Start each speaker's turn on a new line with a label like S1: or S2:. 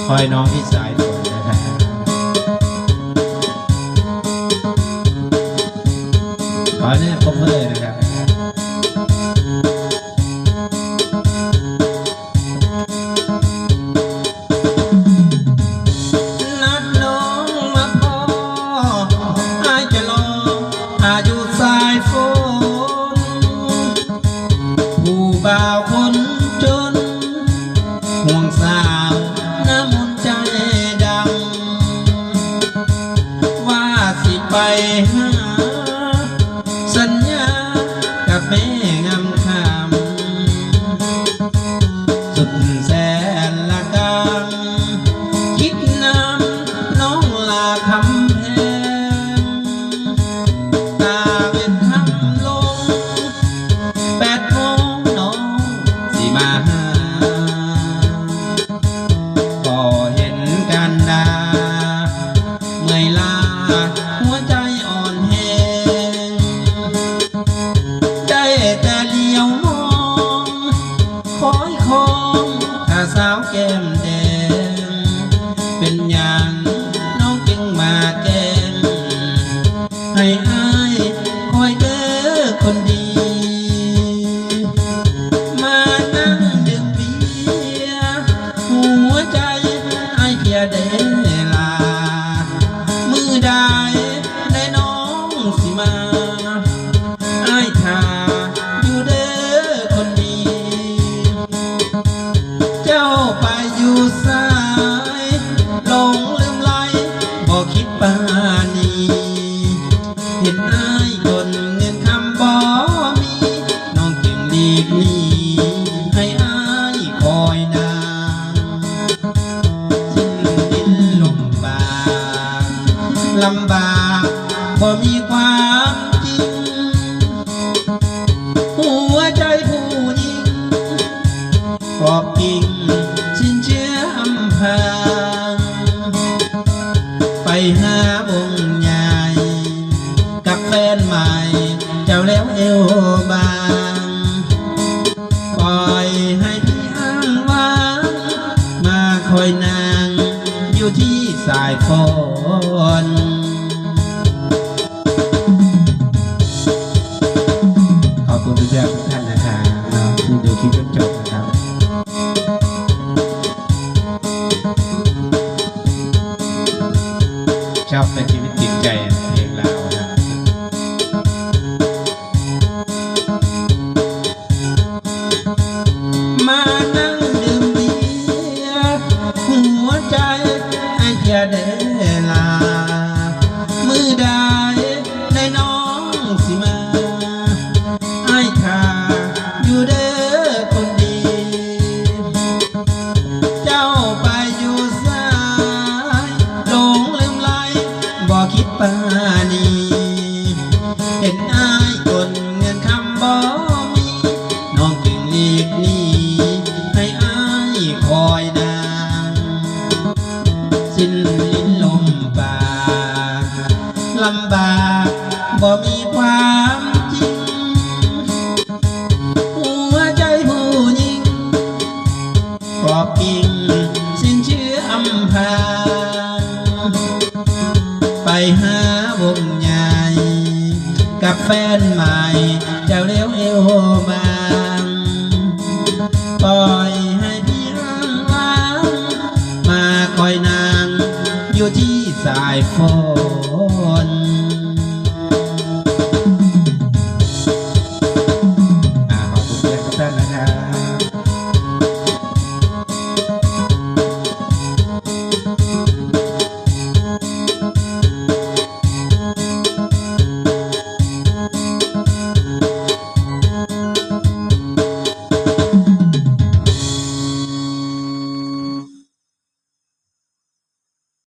S1: คอยน้องที่สายฝนนะครับขอเนี่ยคอมเมอร์นะครับนัดน้องมาพออายจะลองอายุสายฝนผู้บ่าวคนจนห่วงสาวน้ำมนต์ใจดำว่าสิไปหาสัญญากับแม่งามคำสุดแสนละกังคิดน้ำน้องลาคำแพงตาเป็นคำลง8 โมงน้องสิมาหาก็เห็นกันดาเมื่อยลาหัวใจอ่อนแห้งได้แต่เลี้ยวมองคอยคองถ้าสาวแก้มแดงเป็นอย่างน้องจึงมาแกล้งให้อายคอยเด้อคนดีมานั่งดื่มเบียร์หัวใจอายเพียเดลามือได้ได้น้องสิมาอายท่าอยู่เด้อคนดีเจ้าไปอยู่สายหลงลืมไหลบอกคิดปานีเห็นอายคนเงินคำบ่มีน้องจึงดีกหนีให้อายคอยนานสิ้นดินลมบากลำบากบ่มีความจริงหัวใจผู้หญิงกรอบกิ่งสิ้นเชื้ออำพรางไปหาวงใหญ่กับแฟนใหม่เจ้าแล้วเอวบางปล่อยให้พี่อ้างว้างมาคอยนางอยู่ที่สายฝนขอบคุณทุกท่านนะครับที่ดูคลิปจนจบนะครับชอบเป็นชีวิตจิตใจเพลงเรานะมานั่งดื่มเบียร์หัวใจไอ้เพียเดลามือได้ได้น้องสิมาไอ้ท่าอยู่เด้อคนดีเจ้าไปอยู่สายหลงลืมไหลบ่คิดปานีเห็นอายคนเงินคำบ่มีน้องจึงหลีกหนีให้อายคอยนานสิ้นลิ้นลมปากลำบากบ่มีความจริงหัวใจผู้หญิงกรอบกิ่งสิ้นเชื้ออำพรางไปหาวงใหญ่กับแฟนใหม่เจ้าเลี้ยวเอวบางปล่อยให้พี่อ้างว้างมาคอยนางอยู่ที่สายฝน